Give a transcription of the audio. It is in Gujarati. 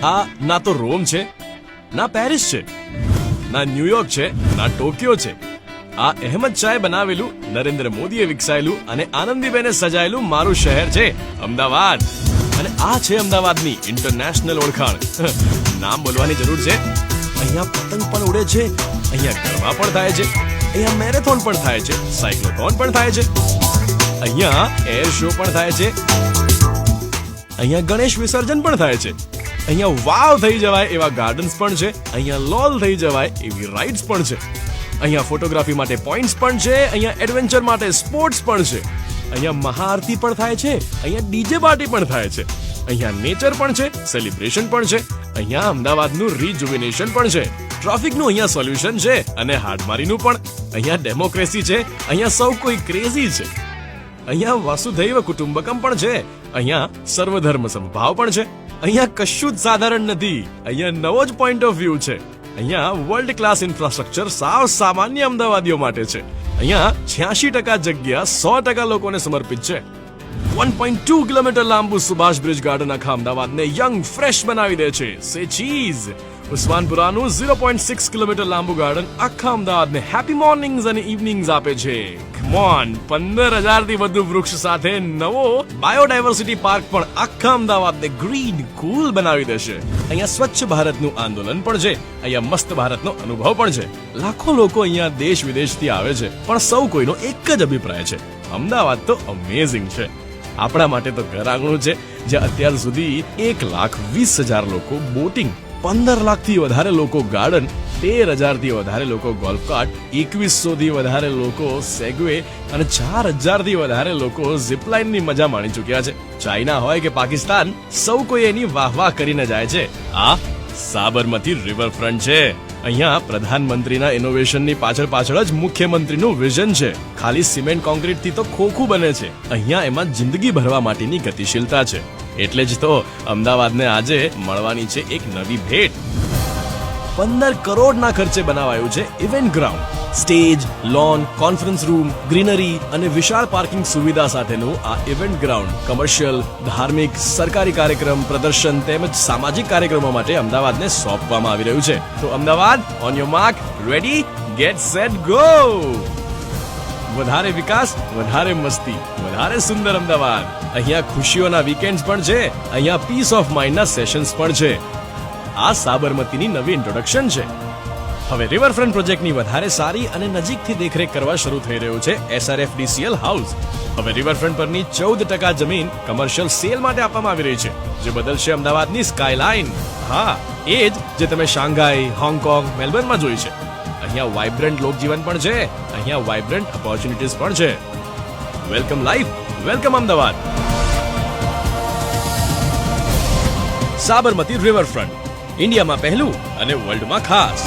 આ ના તો રોમ છે, ના પેરિસ છે, ના ન્યુયોર્ક છે, ના ટોક્યો છે. આ અહેમદ શાહે બનાવેલું, નરેન્દ્ર મોદીએ વિકસાયેલું અને આનંદીબેને સજાયેલું મારું શહેર છે અમદાવાદ. અને આ છે અમદાવાદની ઇન્ટરનેશનલ ઓળખાણ. નામ બોલવાની જરૂર છે. અહીંયા પતંગ પણ ઉડે છે, અહીંયા ગરબા પણ થાય છે, અહીંયા મેરેથોન પણ થાય છે, સાયક્લોથોન પણ થાય છે, અહીંયા એર શો પણ થાય છે, અહીંયા ગણેશ વિસર્જન પણ થાય છે, અહીંયા વાવ થઈ જવાય એવા ગાર્ડન્સ પણ છે, અહીંયા લોલ થઈ જવાય એવી રાઇડ્સ પણ છે, અહીંયા ફોટોગ્રાફી માટે પોઈન્ટ્સ પણ છે, અહીંયા એડવેન્ચર માટે સ્પોર્ટ્સ પણ છે, અહીંયા મહાઆરતી પણ થાય છે, અહીંયા ડીજે પાર્ટી પણ થાય છે, અહીંયા નેચર પણ છે, સેલિબ્રેશન પણ છે, અહીંયા અમદાવાદનું રિજુવિનેશન પણ છે, ટ્રાફિકનું અહીંયા સોલ્યુશન છે અને હાડમારીનું પણ. અહીંયા ડેમોક્રેસી છે, અહીંયા સૌ કોઈ ક્રેઝી છે, અહીંયા વસુધૈવ કુટુંબકમ પણ છે, અહીંયા સર્વધર્મ સમભાવ પણ છે, અહીંયા કશું જ સાધારણ નથી, અહીંયા નવો જ પોઈન્ટ ઓફ વ્યૂ છે, અહીંયા વર્લ્ડ ક્લાસ ઇન્ફ્રાસ્ટ્રક્ચર સાવ સામાન્ય અમદાવાદીઓ માટે છે, અહીંયા 86% જગ્યા 100% લોકોને સમર્પિત છે. 1.2 કિલોમીટર લાંબુ સુભાષ બ્રિજ ગાર્ડન આખા અમદાવાદને યંગ ફ્રેશ બનાવી દે છે. સે ચીઝ. ઉસ્માનપુરાનું 0.6 કિલોમીટર લાંબુ ગાર્ડન આખા અમદાવાદને હેપી મોર્નિંગ્સ અને ઇવનિંગ્સ આપે છે. કમ ઓન, 15,000 થી વધુ વૃક્ષ સાથે નવો બાયોડાયવર્સિટી પાર્ક પણ આખા અમદાવાદને ગ્રીન કુલ બનાવી દેશે. અહીંયા સ્વચ્છ ભારતનું આંદોલન પણ છે, અહીંયા મસ્ત ભારતનો અનુભવ પણ છે. લાખો લોકો અહીંયા દેશ વિદેશથી આવે છે, પણ સૌ કોઈનો એક જ અભિપ્રાય છે, અમદાવાદ તો અમેઝિંગ છે. આપણા માટે તો ઘર આંગણું છે, જ્યાં અત્યાર સુધી 1,20,000 લોકો બોટિંગ, 15 લાખથી વધારે લોકો ગાર્ડન, 13,000 થી વધારે લોકો ગોલ્ફ કાર્ટ, 2,100 થી વધારે લોકો સેગવે અને 4,000 થી વધારે લોકો ઝીપલાઇન ની મજા માણી ચૂક્યા છે. ચાઇના હોય કે પાકિસ્તાન, સૌ કોઈ એની વાહ કરીને જાય છે. આ સાબરમતી રિવરફ્રન્ટ છે. અહીંયા પ્રધાનમંત્રીના ઇનોવેશનની પાછળ જ મુખ્યમંત્રીનું વિઝન છે. ખાલી સિમેન્ટ કોન્ક્રીટ થી તો ખોખું બને છે, અહીંયા એમાં જિંદગી ભરવા માટેની ગતિશીલતા છે. એટલે જ તો અમદાવાદને આજે મળવાની છે એક નવી ભેટ. 15 કરોડના ખર્ચે બનાવાયું છે event ground. Stage, loan, conference room, greenery અને વિશાળ પાર્કિંગ સુવિધા સાથેનું આ ઇવેન્ટ ગ્રાઉન્ડ કમર્શિયલ, ધાર્મિક, સરકારી કાર્યક્રમ, પ્રદર્શન તેમજ સામાજિક કાર્યક્રમો માટે અમદાવાદને સોંપવામાં આવી રહ્યું છે. તો Ahmedabad, on your mark, ready, get set, go. વધારે વિકાસ, વધારે મસ્તી, વધારે સુંદર અમદાવાદ. અહીંયા ખુશીઓના વીકેન્ડ્સ પણ છે, અહીંયા પીસ ઓફ માઇન્ડના સેશન્સ પણ છે. આ સાબરમતીની નવી ઇન્ટ્રોડક્શન છે. હવે રિવરફ્રન્ટ પ્રોજેક્ટની વધારે સારી અને નજીકથી દેખરેખ કરવા શરૂ થઈ રહ્યું છે SRFDCL હાઉસ. હવે રિવરફ્રન્ટ પરની 14% જમીન કમર્શિયલ સેલ માટે આપવામાં આવી રહી છે, જે બદલશે અમદાવાદની સ્કાયલાઇન. હા, એ જ જે તમે શાંઘાઈ, હોંગકોંગ, મેલબર્નમાં જોઈ છે. અહીંયા વાઇબ્રન્ટ લોકજીવન પણ છે, અહીંયા વાઇબ્રન્ટ ઓપોર્ચ્યુનિટીઝ પણ છે. Welcome life, welcome Ahmedabad. Sabarmati riverfront, ઇન્ડિયામાં પહેલું અને વર્લ્ડમાં ખાસ.